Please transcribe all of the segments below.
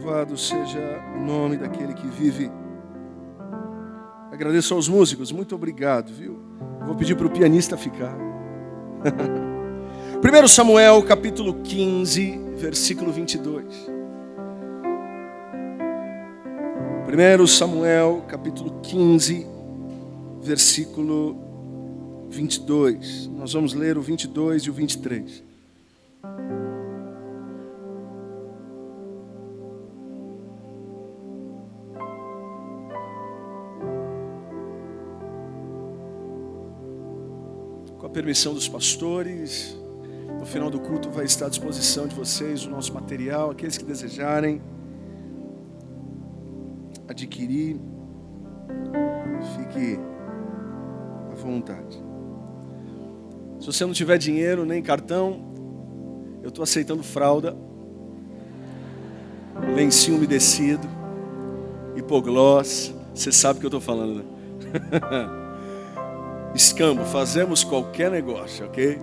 Louvado seja o nome daquele que vive. Agradeço aos músicos, muito obrigado, viu? Vou pedir para o pianista ficar. 1 Samuel, capítulo 15, versículo 22. 1 Samuel, capítulo 15, versículo 22. Nós vamos ler o 22 e o 23. Com a permissão dos pastores, no final do culto vai estar à disposição de vocês o nosso material, aqueles que desejarem adquirir, fique à vontade. Se você não tiver dinheiro nem cartão, eu estou aceitando fralda, lencinho umedecido, hipoglós, você sabe o que eu estou falando, né? Escambo, fazemos qualquer negócio, ok?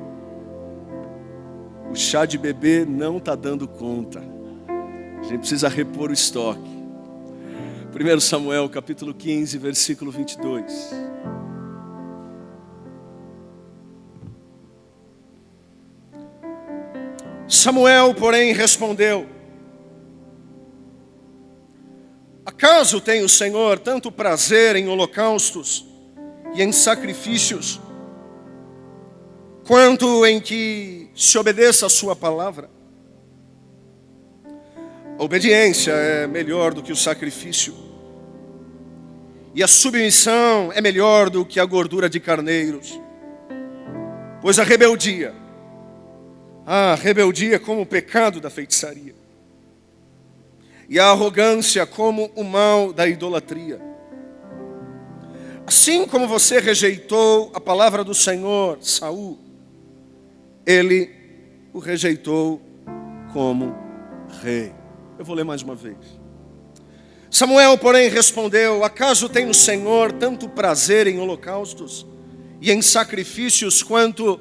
O chá de bebê não está dando conta. A gente precisa repor o estoque. 1 Samuel, capítulo 15, versículo 22. Samuel, porém, respondeu: acaso tem o Senhor tanto prazer em holocaustos e em sacrifícios, quanto em que se obedeça a sua palavra? A obediência é melhor do que o sacrifício, e a submissão é melhor do que a gordura de carneiros. Pois a rebeldia é como o pecado da feitiçaria, e a arrogância como o mal da idolatria. Assim como você rejeitou a palavra do Senhor, Saul, ele o rejeitou como rei. Eu vou ler mais uma vez. Samuel, porém, respondeu: acaso tem o Senhor tanto prazer em holocaustos e em sacrifícios, quanto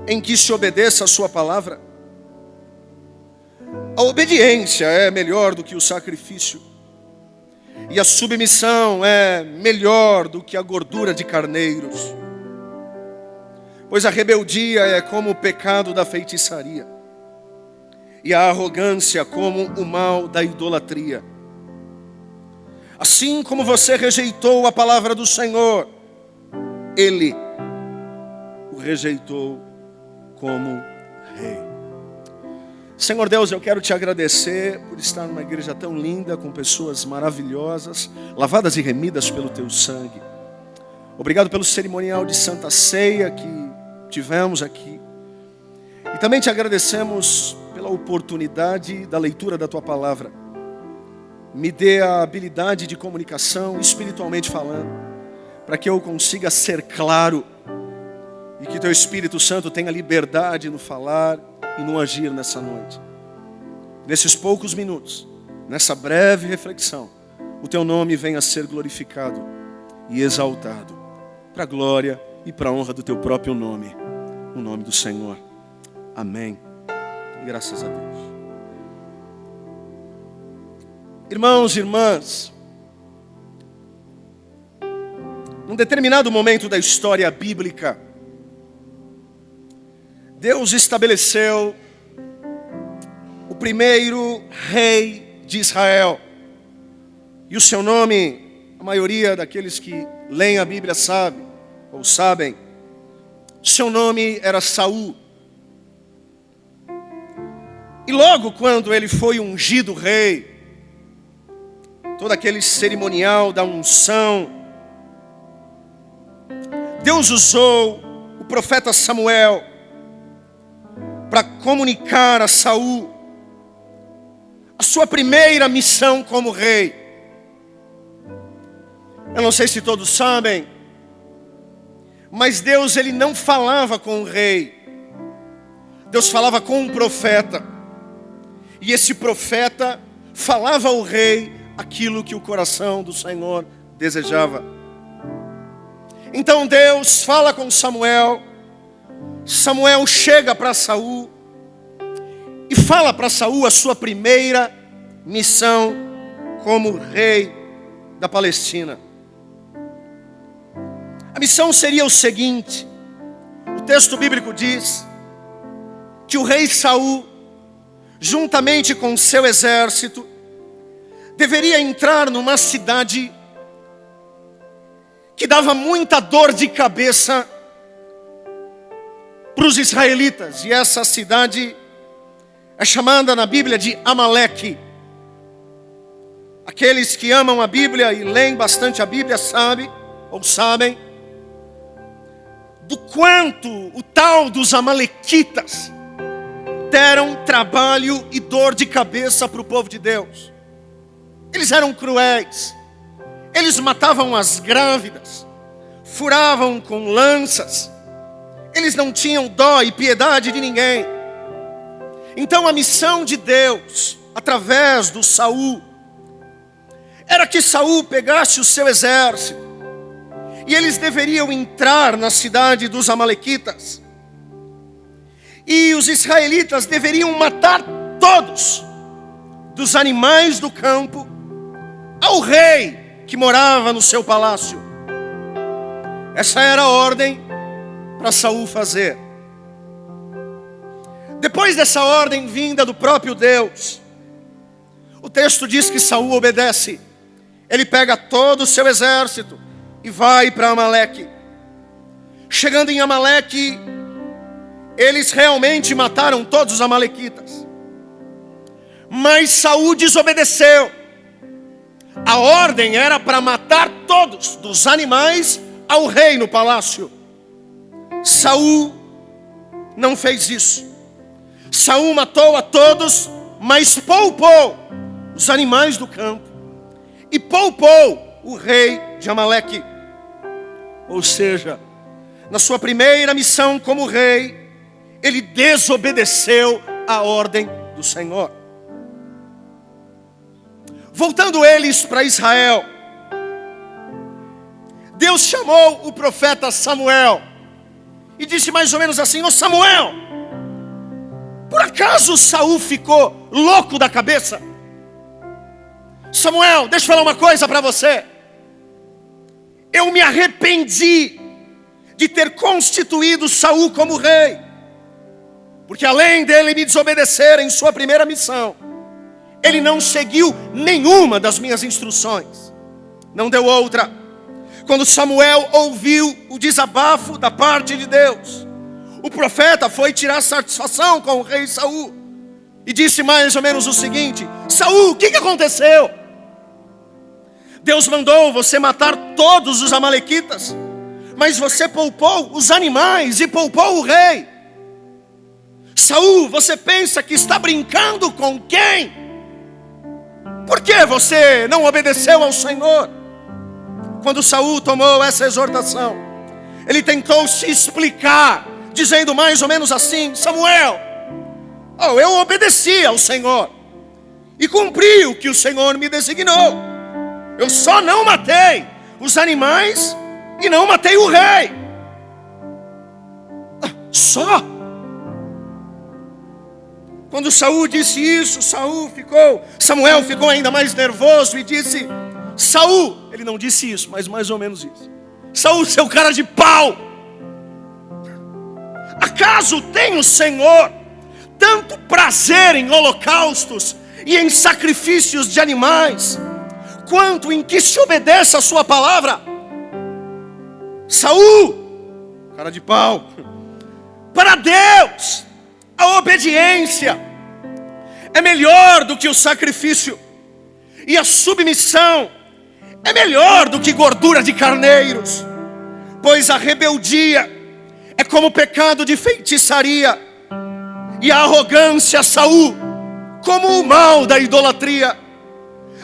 em que se obedeça a sua palavra? A obediência é melhor do que o sacrifício, e a submissão é melhor do que a gordura de carneiros. Pois a rebeldia é como o pecado da feitiçaria, e a arrogância como o mal da idolatria. Assim como você rejeitou a palavra do Senhor, ele o rejeitou como rei. Senhor Deus, eu quero te agradecer por estar numa igreja tão linda, com pessoas maravilhosas, lavadas e remidas pelo teu sangue. Obrigado pelo cerimonial de Santa Ceia que tivemos aqui. E também te agradecemos pela oportunidade da leitura da tua palavra. Me dê a habilidade de comunicação, espiritualmente falando, para que eu consiga ser claro e que teu Espírito Santo tenha liberdade no falar e no agir nessa noite. Nesses poucos minutos, nessa breve reflexão, o teu nome venha a ser glorificado e exaltado, para a glória e para a honra do teu próprio nome, o nome do Senhor. Amém. Graças a Deus. Irmãos e irmãs, num determinado momento da história bíblica, Deus estabeleceu o primeiro rei de Israel. E o seu nome, a maioria daqueles que leem a Bíblia sabe, ou sabem, seu nome era Saul. E logo quando ele foi ungido rei, todo aquele cerimonial da unção, Deus usou o profeta Samuel para comunicar a Saul a sua primeira missão como rei. Eu não sei se todos sabem, mas Deus, ele não falava com o rei. Deus falava com um profeta. E esse profeta falava ao rei aquilo que o coração do Senhor desejava. Então Deus fala com Samuel. Samuel chega para Saul e fala para Saul a sua primeira missão como rei da Palestina. A missão seria o seguinte: o texto bíblico diz que o rei Saul, juntamente com seu exército, deveria entrar numa cidade que dava muita dor de cabeça para os israelitas. E essa cidade é chamada na Bíblia de Amaleque. Aqueles que amam a Bíblia e leem bastante a Bíblia sabem do quanto o tal dos amalequitas deram trabalho e dor de cabeça para o povo de Deus. Eles eram cruéis. Eles matavam as grávidas, furavam com lanças. Eles não tinham dó e piedade de ninguém. Então a missão de Deus, através do Saul, era que Saul pegasse o seu exército e eles deveriam entrar na cidade dos amalequitas. E os israelitas deveriam matar todos, dos animais do campo ao rei que morava no seu palácio. Essa era a ordem para Saul fazer. Depois dessa ordem vinda do próprio Deus, o texto diz que Saul obedece. Ele pega todo o seu exército e vai para Amaleque. Chegando em Amaleque, eles realmente mataram todos os amalequitas. Mas Saul desobedeceu. A ordem era para matar todos, dos animais ao rei no palácio. Saul não fez isso. Saul matou a todos, mas poupou os animais do campo e poupou o rei de Amaleque. Ou seja, na sua primeira missão como rei, ele desobedeceu a ordem do Senhor. Voltando eles para Israel, Deus chamou o profeta Samuel e disse mais ou menos assim: ô Samuel, por acaso Saul ficou louco da cabeça? Samuel, deixa eu falar uma coisa para você. Eu me arrependi de ter constituído Saul como rei, porque além dele me desobedecer em sua primeira missão, ele não seguiu nenhuma das minhas instruções. Não deu outra. Quando Samuel ouviu o desabafo da parte de Deus, o profeta foi tirar satisfação com o rei Saul e disse mais ou menos o seguinte: Saul, o que aconteceu? Deus mandou você matar todos os amalequitas, mas você poupou os animais e poupou o rei. Saul, você pensa que está brincando com quem? Por que você não obedeceu ao Senhor? Quando Saul tomou essa exortação, ele tentou se explicar, dizendo mais ou menos assim: Samuel, eu obedeci ao Senhor e cumpri o que o Senhor me designou. Eu só não matei os animais e não matei o rei. Só? Quando Saul disse isso, Samuel ficou ainda mais nervoso e disse: Saul, ele não disse isso, mas mais ou menos isso. Saul, seu cara de pau, acaso tem o Senhor tanto prazer em holocaustos e em sacrifícios de animais, quanto em que se obedeça a sua palavra? Saul, cara de pau, para Deus a obediência é melhor do que o sacrifício, e a submissão é melhor do que gordura de carneiros, pois a rebeldia é como o pecado de feitiçaria, e a arrogância, Saul, como o mal da idolatria.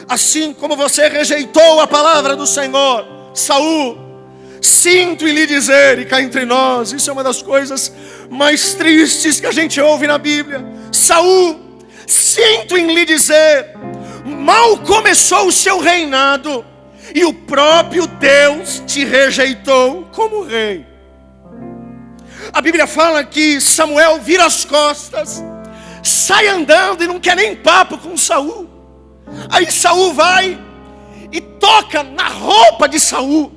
Assim como você rejeitou a palavra do Senhor, Saul, sinto em lhe dizer, e cá entre nós, isso é uma das coisas mais tristes que a gente ouve na Bíblia: Saul, sinto em lhe dizer, mal começou o seu reinado e o próprio Deus te rejeitou como rei. A Bíblia fala que Samuel vira as costas, sai andando e não quer nem papo com Saul. Aí Saul vai e toca na roupa de Saul.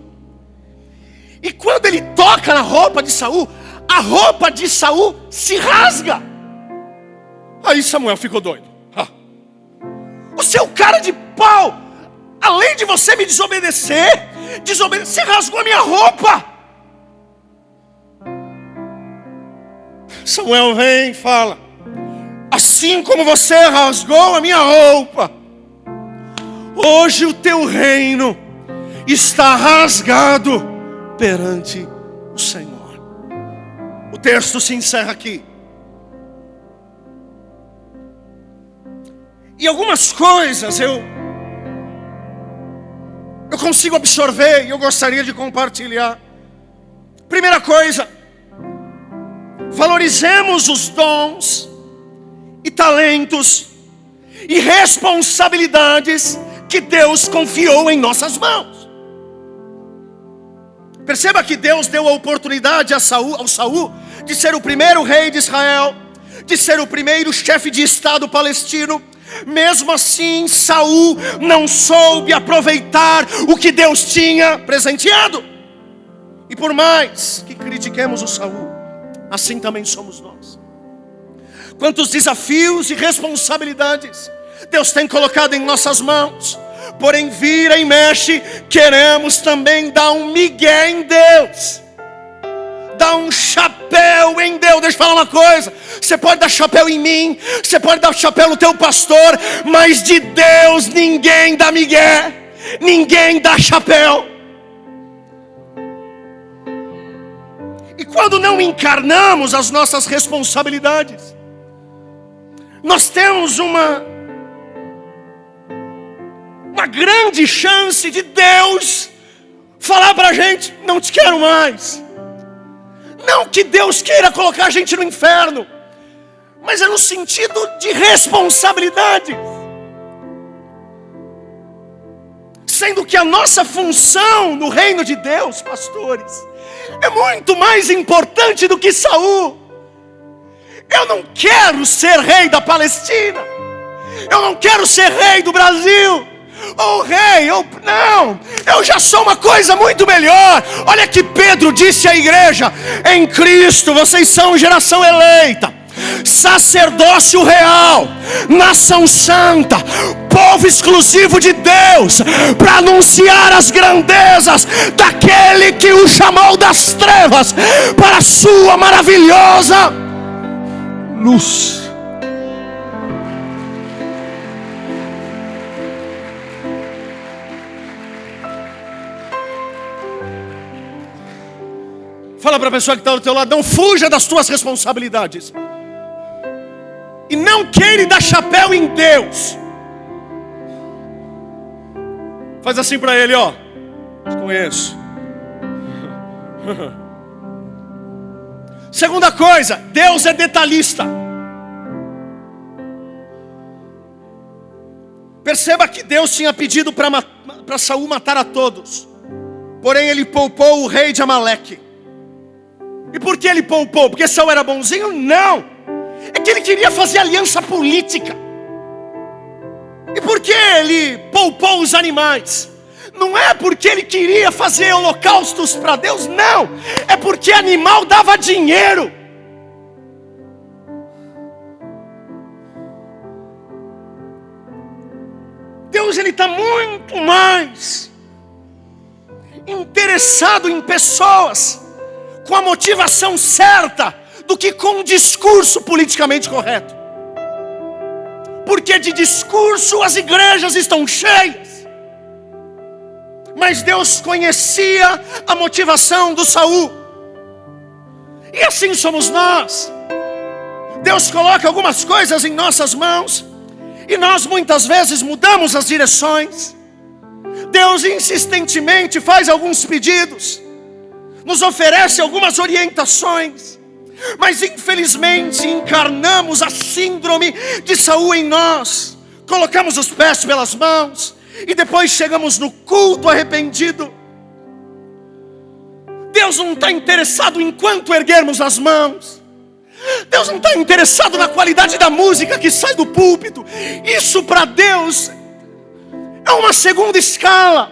E quando ele toca na roupa de Saul, a roupa de Saul se rasga. Aí Samuel ficou doido. O seu cara de pau, além de você me desobedecer, você rasgou a minha roupa. Samuel vem e fala: assim como você rasgou a minha roupa, hoje o teu reino está rasgado perante o Senhor. O texto se encerra aqui. E algumas coisas eu consigo absorver e eu gostaria de compartilhar. Primeira coisa, valorizemos os dons e talentos e responsabilidades que Deus confiou em nossas mãos. Perceba que Deus deu a oportunidade ao Saul de ser o primeiro rei de Israel, de ser o primeiro chefe de estado palestino. Mesmo assim, Saul não soube aproveitar o que Deus tinha presenteado. E por mais que critiquemos o Saul, assim também somos nós. Quantos desafios e responsabilidades Deus tem colocado em nossas mãos, porém vira e mexe, queremos também dar um migué em Deus, dar um chapéu em Deus. Deixa eu falar uma coisa: você pode dar chapéu em mim, você pode dar chapéu no teu pastor, mas de Deus ninguém dá migué, ninguém dá chapéu. E quando não encarnamos as nossas responsabilidades, nós temos uma grande chance de Deus falar pra gente: não te quero mais. Não que Deus queira colocar a gente no inferno, mas é no sentido de responsabilidade. Sendo que a nossa função no reino de Deus, pastores, é muito mais importante do que Saul. Eu não quero ser rei da Palestina, eu não quero ser rei do Brasil, ou rei, não, eu já sou uma coisa muito melhor. Olha que Pedro disse à igreja: em Cristo vocês são geração eleita, sacerdócio real, nação santa, povo exclusivo de Deus, para anunciar as grandezas daquele que o chamou das trevas para a sua maravilhosa luz. Fala para a pessoa que está do teu lado: não fuja das tuas responsabilidades. E não queira dar chapéu em Deus. Faz assim para ele, ó: te conheço. Segunda coisa, Deus é detalhista. Perceba que Deus tinha pedido para Saul matar a todos, porém ele poupou o rei de Amaleque. E por que ele poupou? Porque Saul era bonzinho? Não, é que ele queria fazer aliança política. E por que ele poupou os animais? Não é porque ele queria fazer holocaustos para Deus, não, é porque animal dava dinheiro. Deus, ele está muito mais interessado em pessoas com a motivação certa do que com um discurso politicamente correto. Porque de discurso as igrejas estão cheias, mas Deus conhecia a motivação do Saul. E assim somos nós. Deus coloca algumas coisas em nossas mãos e nós muitas vezes mudamos as direções. Deus insistentemente faz alguns pedidos, nos oferece algumas orientações, mas infelizmente encarnamos a síndrome de Saul em nós. Colocamos os pés pelas mãos e depois chegamos no culto arrependido. Deus não está interessado em quanto erguermos as mãos. Deus não está interessado na qualidade da música que sai do púlpito. Isso para Deus uma segunda escala.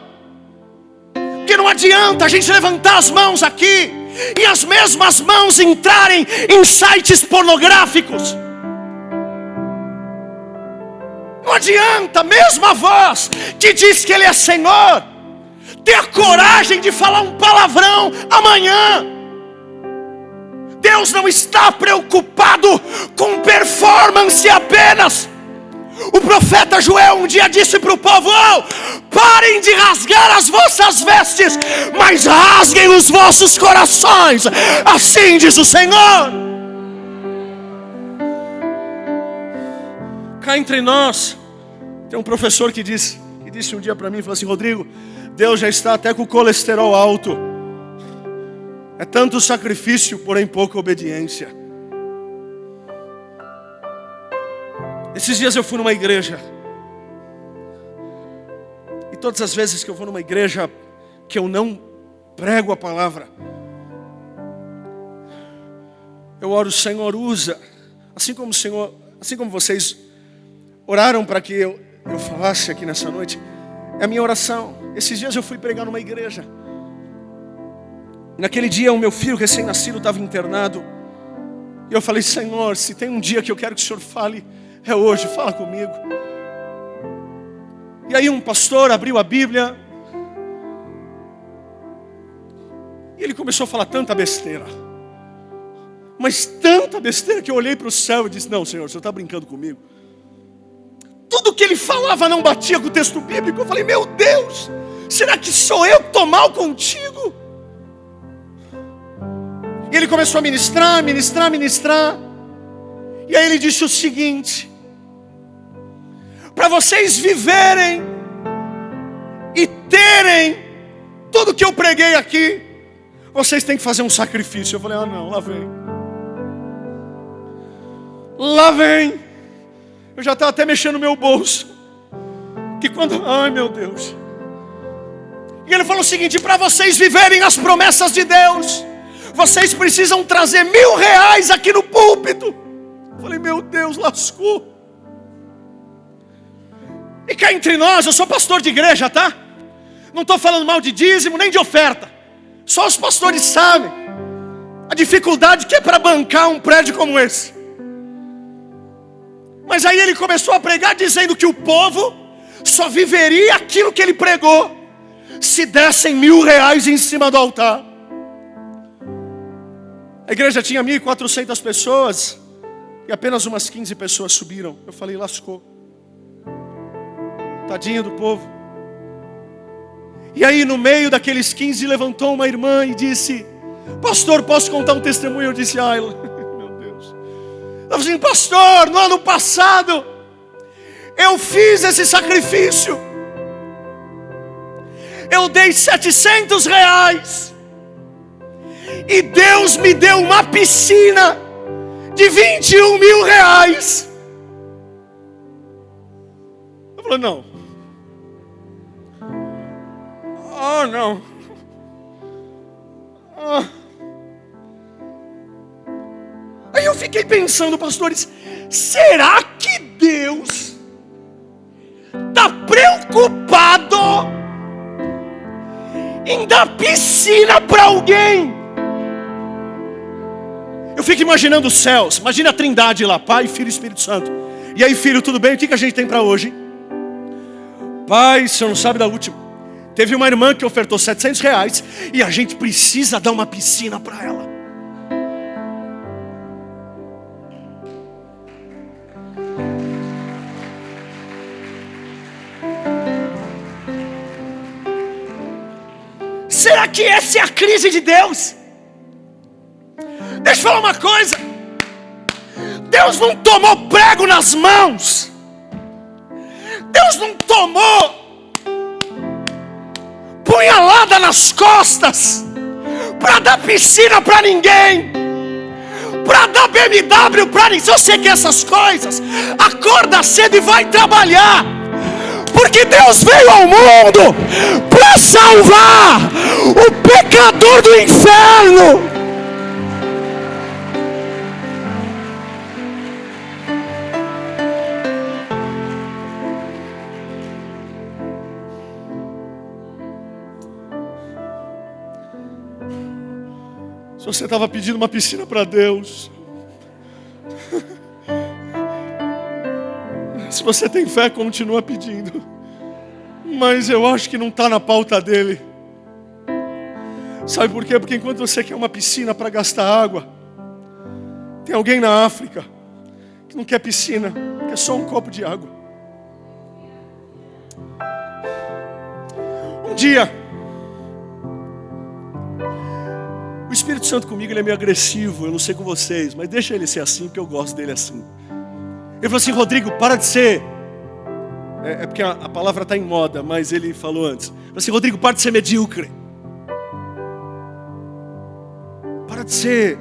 Porque não adianta a gente levantar as mãos aqui e as mesmas mãos entrarem em sites pornográficos. Não adianta, mesmo a voz que diz que Ele é Senhor, ter a coragem de falar um palavrão amanhã. Deus não está preocupado com performance apenas. O profeta Joel um dia disse para o povo: parem de rasgar as vossas vestes, mas rasguem os vossos corações. Assim diz o Senhor. Cá entre nós, tem um professor que disse um dia para mim, falou assim: Rodrigo, Deus já está até com o colesterol alto. É tanto sacrifício, porém pouca obediência. Esses dias eu fui numa igreja. E todas as vezes que eu vou numa igreja que eu não prego a palavra, eu oro: Senhor, usa. Assim como vocês oraram para que eu falasse aqui nessa noite, é a minha oração. Esses dias eu fui pregar numa igreja. E naquele dia o meu filho recém-nascido estava internado. E eu falei: Senhor, se tem um dia que eu quero que o Senhor fale, é hoje, fala comigo. E aí um pastor abriu a Bíblia e ele começou a falar tanta besteira, mas tanta besteira, que eu olhei para o céu e disse: não, Senhor, o Senhor está brincando comigo. Tudo que ele falava não batia com o texto bíblico. Eu falei: meu Deus, será que sou eu que estou mal contigo? E ele começou a ministrar. E aí ele disse o seguinte: para vocês viverem e terem tudo que eu preguei aqui, vocês têm que fazer um sacrifício. Eu falei: ah não, lá vem. Eu já estava até mexendo no meu bolso. Ai meu Deus. E ele falou o seguinte: para vocês viverem as promessas de Deus, vocês precisam trazer R$1.000 aqui no púlpito. Eu falei: meu Deus, lascou. E cá entre nós, eu sou pastor de igreja, tá? Não estou falando mal de dízimo nem de oferta. Só os pastores sabem a dificuldade que é para bancar um prédio como esse. Mas aí ele começou a pregar dizendo que o povo só viveria aquilo que ele pregou se dessem R$1.000 em cima do altar. A igreja tinha 1.400 pessoas e apenas umas 15 pessoas subiram. Eu falei: lascou. Tadinho do povo. E aí no meio daqueles 15 levantou uma irmã e disse: pastor, posso contar um testemunho? Eu disse: ai, meu Deus. Ela falou assim: pastor, no ano passado eu fiz esse sacrifício. Eu dei R$700 e Deus me deu uma piscina de R$21.000. Eu falei: não. Oh, não. Aí eu fiquei pensando, pastores, será que Deus está preocupado em dar piscina para alguém? Eu fico imaginando os céus. Imagina a Trindade lá, Pai, Filho e Espírito Santo. E aí, filho, tudo bem? O que a gente tem para hoje? Pai, o senhor não sabe da última. Teve uma irmã que ofertou R$700 e a gente precisa dar uma piscina para ela. Será que essa é a crise de Deus? Deixa eu falar uma coisa. Deus não tomou prego nas mãos. Deus não tomou punhalada nas costas para dar piscina para ninguém, para dar BMW para ninguém. Se você quer essas coisas, acorda cedo e vai trabalhar, porque Deus veio ao mundo para salvar o pecador do inferno. Se você estava pedindo uma piscina para Deus, se você tem fé, continua pedindo. Mas eu acho que não está na pauta dele. Sabe por quê? Porque enquanto você quer uma piscina para gastar água, tem alguém na África que não quer piscina, quer só um copo de água. Um dia, o Espírito Santo comigo, ele é meio agressivo, eu não sei com vocês, mas deixa ele ser assim, porque eu gosto dele assim. Ele falou assim: Rodrigo, para de ser... É porque a palavra está em moda, mas ele falou antes. Ele falou assim: Rodrigo, para de ser medíocre. Para de ser...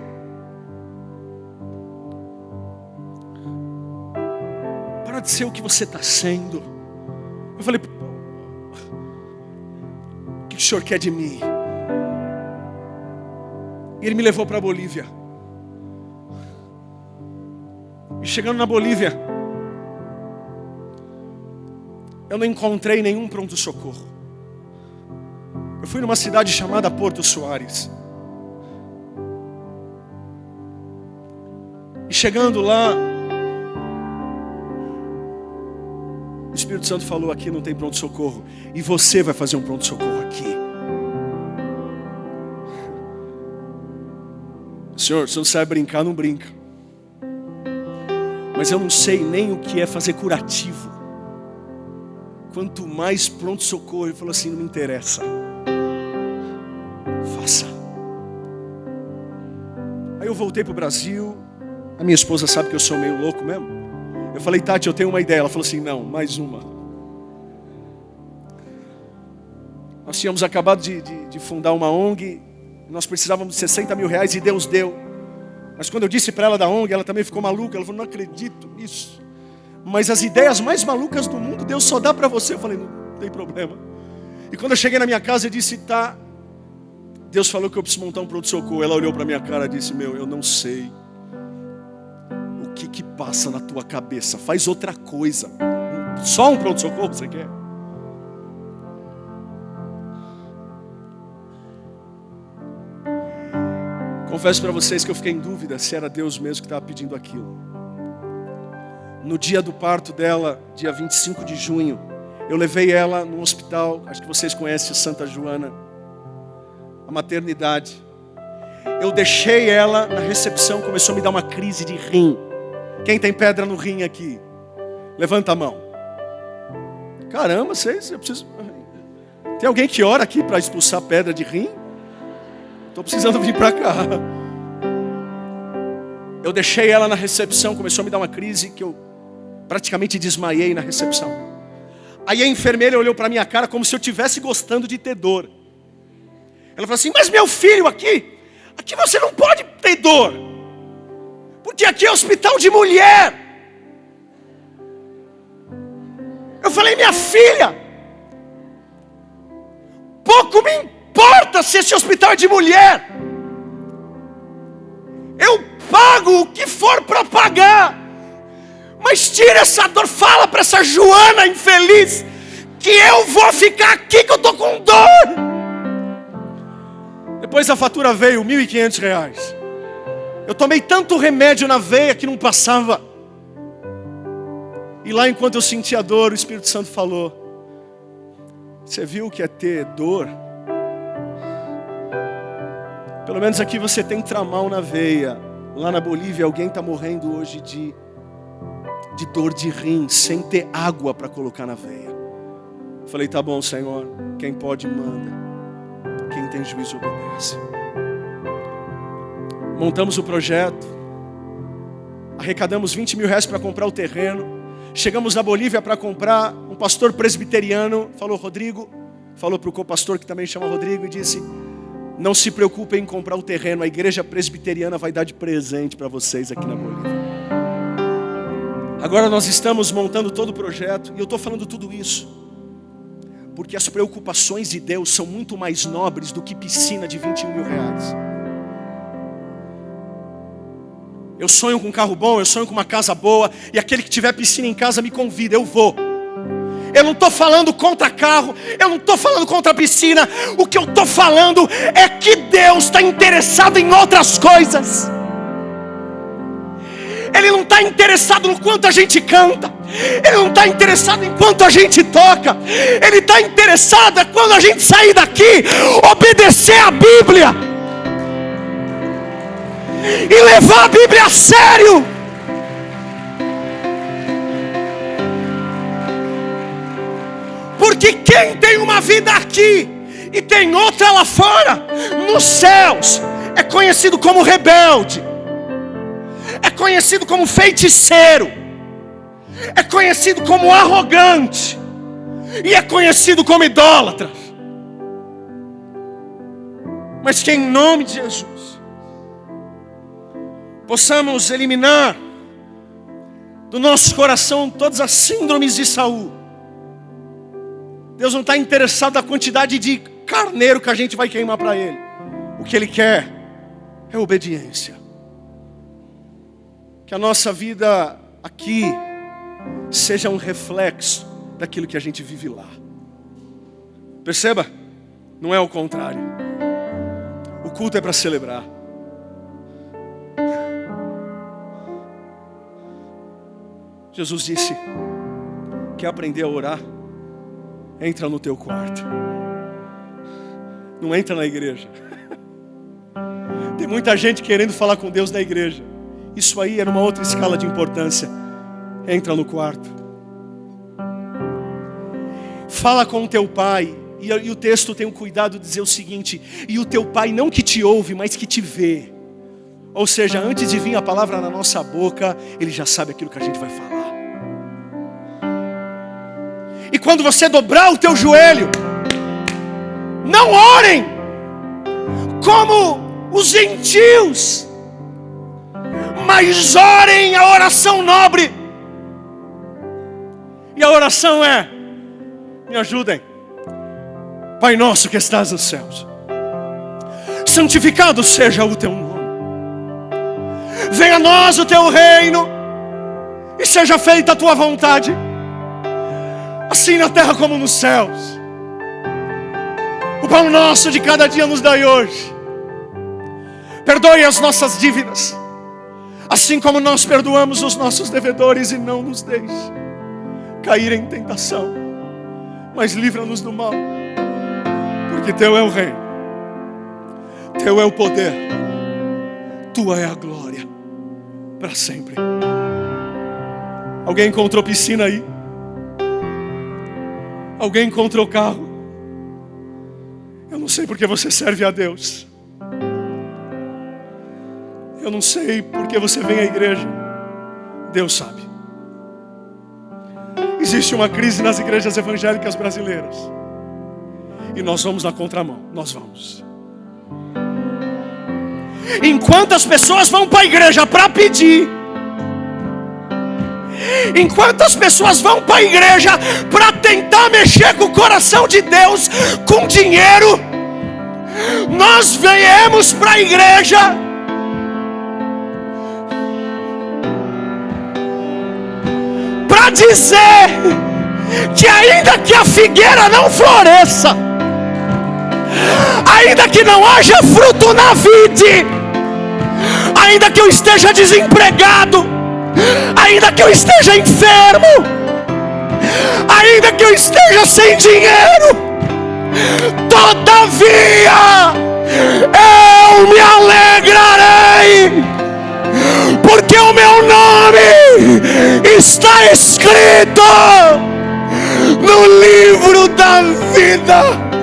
Para de ser o que você está sendo. Eu falei: o que o senhor quer de mim? E ele me levou para a Bolívia. E chegando na Bolívia, eu não encontrei nenhum pronto-socorro. Eu fui numa cidade chamada Porto Soares. E chegando lá, o Espírito Santo falou: aqui não tem pronto-socorro, e você vai fazer um pronto-socorro aqui. Senhor, se não sabe brincar, não brinca. Mas eu não sei nem o que é fazer curativo. Quanto mais pronto-socorro. Ele falou assim: não me interessa, faça. Aí eu voltei para o Brasil. A minha esposa sabe que eu sou meio louco mesmo. Eu falei: Tati, eu tenho uma ideia. Ela falou assim: não, mais uma. Nós tínhamos acabado de fundar uma ONG. Nós precisávamos de 60 mil reais e Deus deu. Mas quando eu disse para ela da ONG, ela também ficou maluca. Ela falou: não acredito nisso. Mas as ideias mais malucas do mundo, Deus só dá para você. Eu falei: não tem problema. E quando eu cheguei na minha casa, eu disse: tá. Deus falou que eu preciso montar um pronto-socorro. Ela olhou para minha cara e disse: meu, eu não sei o que passa na tua cabeça. Faz outra coisa. Só um pronto-socorro você quer? Confesso para vocês que eu fiquei em dúvida se era Deus mesmo que estava pedindo aquilo. No dia do parto dela, dia 25 de junho, eu levei ela no hospital, acho que vocês conhecem Santa Joana, a maternidade. Eu deixei ela na recepção, começou a me dar uma crise de rim. Quem tem pedra no rim aqui? Levanta a mão. Caramba, eu preciso... Tem alguém que ora aqui para expulsar pedra de rim? Estou precisando vir para cá. Eu deixei ela na recepção, começou a me dar uma crise que eu praticamente desmaiei na recepção. Aí a enfermeira olhou para minha cara como se eu estivesse gostando de ter dor. Ela falou assim: mas meu filho, aqui você não pode ter dor, porque aqui é hospital de mulher. Eu falei: minha filha, pouco me importa se esse hospital é de mulher. Eu pago o que for para pagar, mas tira essa dor. Fala para essa Joana infeliz que eu vou ficar aqui, que eu estou com dor. Depois a fatura veio, R$1.500. Eu tomei tanto remédio na veia que não passava. E lá, enquanto eu sentia a dor, o Espírito Santo falou: você viu o que é ter dor? Pelo menos aqui você tem tramal na veia. Lá na Bolívia alguém está morrendo hoje de dor de rim, sem ter água para colocar na veia. Eu falei: tá bom, Senhor, quem pode manda, quem tem juízo obedece. Montamos o projeto, arrecadamos R$20.000 para comprar o terreno. Chegamos na Bolívia para comprar. Um pastor presbiteriano falou: Rodrigo, falou para o co-pastor, que também chama Rodrigo, e disse: não se preocupem em comprar o terreno, a igreja presbiteriana vai dar de presente para vocês aqui na Bolívia. Agora nós estamos montando todo o projeto, e eu estou falando tudo isso porque as preocupações de Deus são muito mais nobres do que piscina de R$21.000. Eu sonho com um carro bom, eu sonho com uma casa boa, e aquele que tiver piscina em casa me convida, eu vou. Eu não estou falando contra carro, eu não estou falando contra piscina. O que eu estou falando é que Deus está interessado em outras coisas. Ele não está interessado no quanto a gente canta, Ele não está interessado em quanto a gente toca. Ele está interessado quando a gente sair daqui, obedecer a Bíblia e levar a Bíblia a sério. Porque quem tem uma vida aqui e tem outra lá fora, nos céus, é conhecido como rebelde, é conhecido como feiticeiro, é conhecido como arrogante, e é conhecido como idólatra. Mas que em nome de Jesus possamos eliminar do nosso coração todas as síndromes de Saul. Deus não está interessado na quantidade de carneiro que a gente vai queimar para Ele. O que Ele quer é obediência. Que a nossa vida aqui seja um reflexo daquilo que a gente vive lá. Perceba, não é o contrário. O culto é para celebrar. Jesus disse: quer aprender a orar? Entra no teu quarto. Não entra na igreja. Tem muita gente querendo falar com Deus na igreja. Isso aí é numa outra escala de importância. Entra no quarto. Fala com o teu pai. E o texto tem o cuidado de dizer o seguinte: e o teu pai não que te ouve, mas que te vê. Ou seja, antes de vir a palavra na nossa boca, ele já sabe aquilo que a gente vai falar. E quando você dobrar o teu joelho, não orem como os gentios, mas orem a oração nobre. E a oração é: me ajudem. Pai nosso que estás nos céus, santificado seja o teu nome. Venha a nós o teu reino, e seja feita a tua vontade, assim na terra como nos céus. O pão nosso de cada dia nos dai hoje. Perdoe as nossas dívidas, assim como nós perdoamos os nossos devedores, e não nos deixe cair em tentação, mas livra-nos do mal. Porque teu é o reino, teu é o poder, tua é a glória, para sempre. Alguém encontrou piscina aí? Alguém encontrou carro? Eu não sei porque você serve a Deus. Eu não sei porque você vem à igreja. Deus sabe. Existe uma crise nas igrejas evangélicas brasileiras, e nós vamos na contramão. Nós vamos. Enquanto as pessoas vão para a igreja para pedir, enquanto as pessoas vão para a igreja para tentar mexer com o coração de Deus com dinheiro, nós viemos para a igreja para dizer que ainda que a figueira não floresça, ainda que não haja fruto na vide, ainda que eu esteja desempregado, ainda que eu esteja enfermo, ainda que eu esteja sem dinheiro, todavia eu me alegrarei, porque o meu nome está escrito no livro da vida.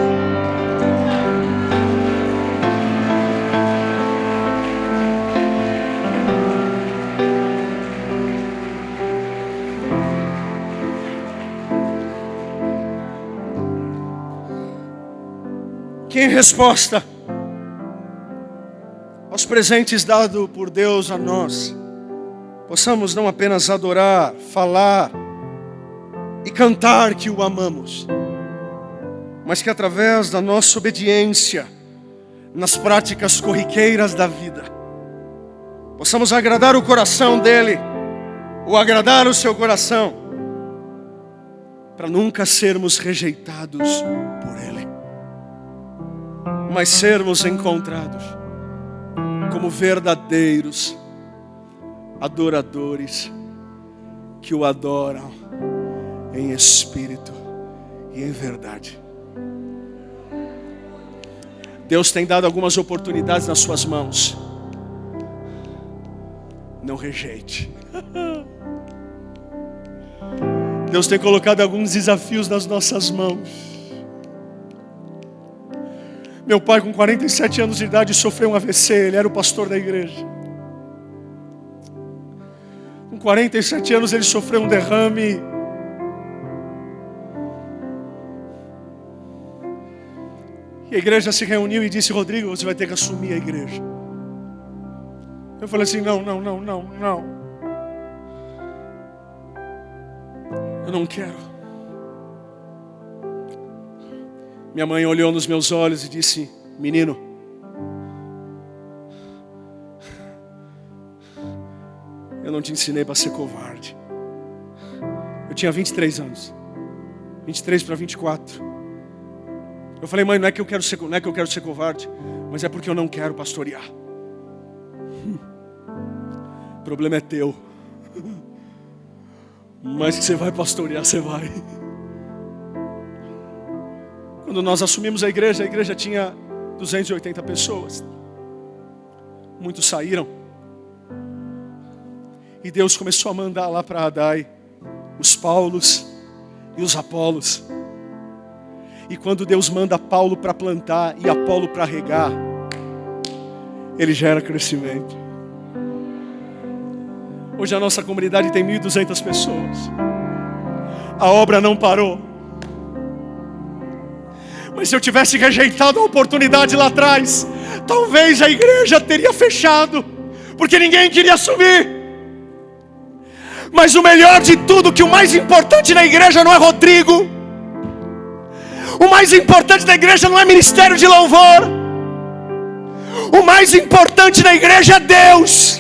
Que em resposta aos presentes dados por Deus a nós, possamos não apenas adorar, falar e cantar que o amamos, mas que através da nossa obediência nas práticas corriqueiras da vida, possamos agradar o coração dele, ou agradar o seu coração, para nunca sermos rejeitados por Ele, mas sermos encontrados como verdadeiros adoradores que o adoram em espírito e em verdade. Deus tem dado algumas oportunidades nas suas mãos. Não rejeite. Deus tem colocado alguns desafios nas nossas mãos. Meu pai, com 47 anos de idade, sofreu um AVC. Ele era o pastor da igreja. Com 47 anos, ele sofreu um derrame. E a igreja se reuniu e disse: Rodrigo, você vai ter que assumir a igreja. Eu falei assim: não. Eu não quero. Minha mãe olhou nos meus olhos e disse: menino, eu não te ensinei para ser covarde. Eu tinha 23 anos. 23 para 24. Eu falei: mãe, não é que eu quero ser covarde, mas é porque eu não quero pastorear. O problema é teu. Mas que você vai pastorear, você vai. Quando nós assumimos a igreja tinha 280 pessoas. Muitos saíram. E Deus começou a mandar lá para Adai os Paulos e os Apolos. E quando Deus manda Paulo para plantar e Apolo para regar, ele gera crescimento. Hoje a nossa comunidade tem 1.200 pessoas. A obra não parou. Mas se eu tivesse rejeitado a oportunidade lá atrás, talvez a igreja teria fechado, porque ninguém queria assumir. Mas o melhor de tudo, que o mais importante na igreja não é Rodrigo. O mais importante da igreja não é ministério de louvor. O mais importante na igreja é Deus.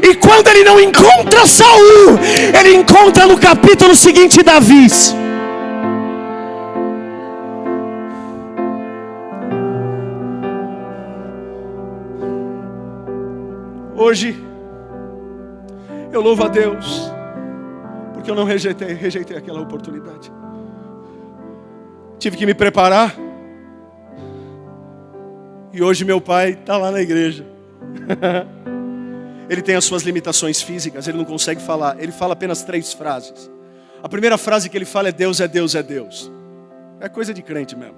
E quando ele não encontra Saul, ele encontra no capítulo seguinte Davi. Hoje eu louvo a Deus porque eu não rejeitei aquela oportunidade. Tive que me preparar. E hoje meu pai está lá na igreja. Ele tem as suas limitações físicas, ele não consegue falar. Ele fala apenas 3 frases. A primeira frase que ele fala é Deus é Deus é Deus. É coisa de crente mesmo.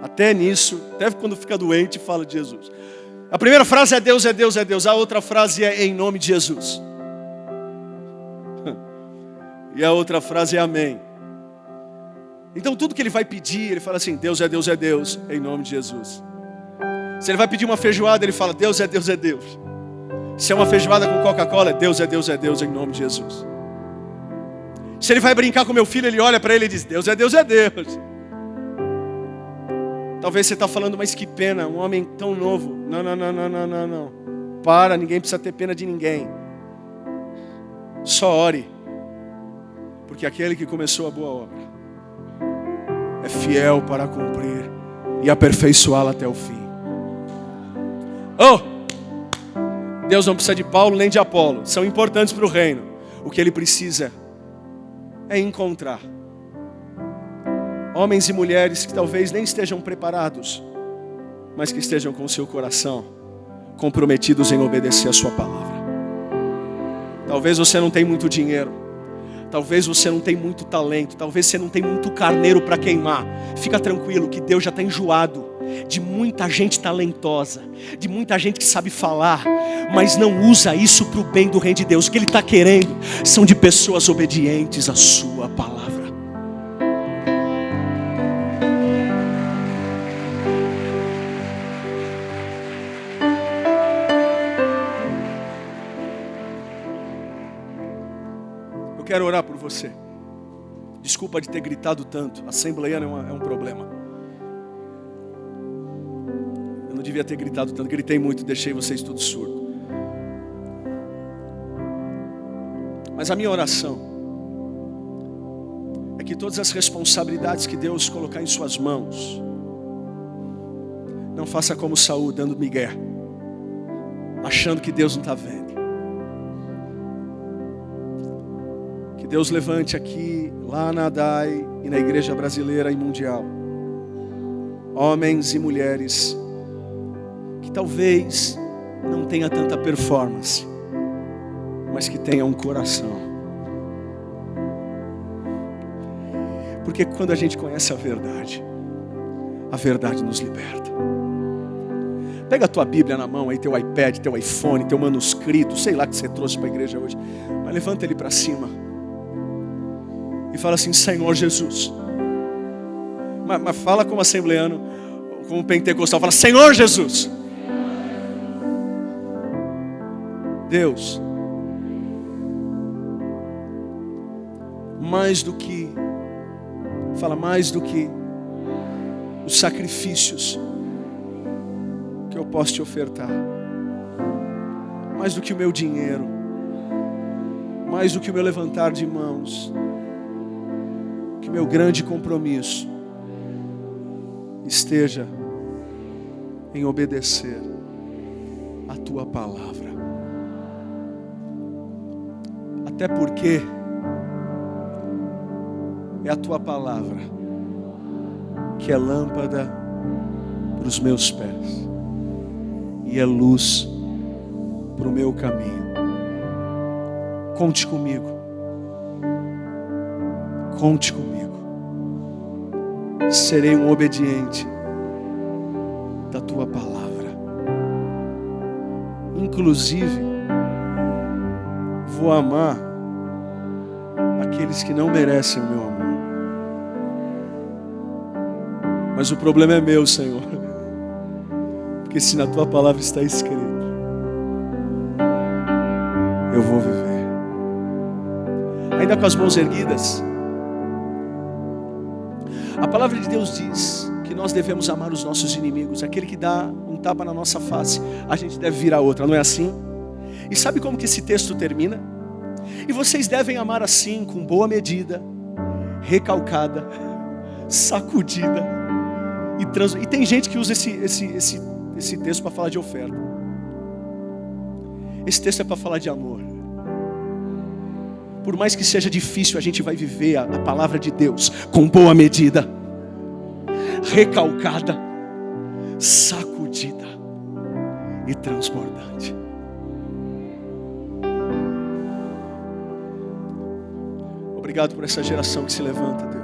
Até nisso, até quando fica doente, fala de Jesus. A primeira frase é Deus é Deus é Deus. A outra frase é em nome de Jesus. E a outra frase é amém. Então tudo que ele vai pedir, ele fala assim: Deus é Deus é Deus, em nome de Jesus. Se ele vai pedir uma feijoada, ele fala Deus é Deus é Deus. Se é uma feijoada com Coca-Cola, é Deus, em nome de Jesus. Se ele vai brincar com meu filho, ele olha para ele e diz Deus é Deus é Deus. Talvez você está falando: mas que pena, um homem tão novo. Não. Para, ninguém precisa ter pena de ninguém. Só ore. Porque aquele que começou a boa obra é fiel para cumprir e aperfeiçoá-la até o fim. Deus não precisa de Paulo nem de Apolo. São importantes para o reino. O que ele precisa é encontrar homens e mulheres que talvez nem estejam preparados, mas que estejam com o seu coração comprometidos em obedecer a sua palavra. Talvez você não tenha muito dinheiro. Talvez você não tenha muito talento. Talvez você não tenha muito carneiro para queimar. Fica tranquilo que Deus já está enjoado de muita gente talentosa, de muita gente que sabe falar, mas não usa isso para o bem do reino de Deus. O que Ele está querendo são de pessoas obedientes à sua palavra. Eu quero orar por você. Desculpa de ter gritado tanto. Assembleiano é um problema. Eu não devia ter gritado tanto. Gritei muito, deixei vocês todos surdos. Mas a minha oração é que todas as responsabilidades que Deus colocar em suas mãos, não faça como Saul, dando migué, achando que Deus não está vendo. Que Deus levante aqui, lá na ADAI e na igreja brasileira e mundial, homens e mulheres que talvez não tenha tanta performance, mas que tenha um coração. Porque quando a gente conhece a verdade nos liberta. Pega a tua Bíblia na mão aí, teu iPad, teu iPhone, teu manuscrito, sei lá que você trouxe para a igreja hoje, mas levanta ele para cima e fala assim: Senhor Jesus. Mas fala como assembleano, como pentecostal, fala: Senhor Jesus. Deus, mais do que os sacrifícios que eu posso te ofertar, mais do que o meu dinheiro, mais do que o meu levantar de mãos, que o meu grande compromisso esteja em obedecer a tua palavra. Até porque é a tua palavra que é lâmpada para os meus pés e é luz para o meu caminho. Conte comigo. Conte comigo. Serei um obediente da tua palavra. Inclusive, vou amar aqueles que não merecem o meu amor. Mas o problema é meu, Senhor. Porque se na tua palavra está escrito, eu vou viver. Ainda com as mãos erguidas, a palavra de Deus diz que nós devemos amar os nossos inimigos. Aquele que dá um tapa na nossa face, a gente deve virar outra, não é assim? E sabe como que esse texto termina? E vocês devem amar assim, com boa medida, recalcada, sacudida e tem gente que usa esse texto para falar de oferta. Esse texto é para falar de amor. Por mais que seja difícil, a gente vai viver a palavra de Deus com boa medida, recalcada, sacudida e transbordante. Obrigado por essa geração que se levanta, Deus.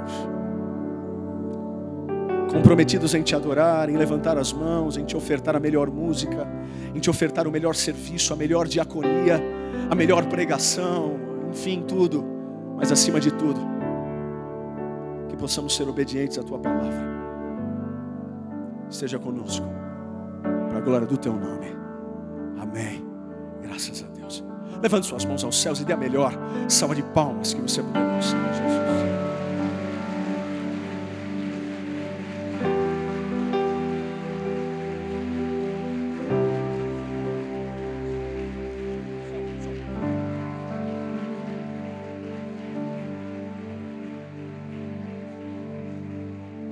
Comprometidos em te adorar, em levantar as mãos, em te ofertar a melhor música, em te ofertar o melhor serviço, a melhor diaconia, a melhor pregação, enfim, tudo. Mas acima de tudo, que possamos ser obedientes à tua palavra. Esteja conosco, para a glória do teu nome. Amém. Graças a Deus. Levante suas mãos aos céus e dê a melhor salva de palmas que você puder ao Senhor Jesus.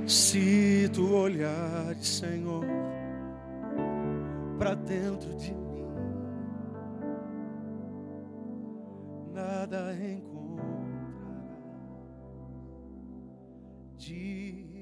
Se tu olhares, Senhor, para dentro de mim, nada encontrarás de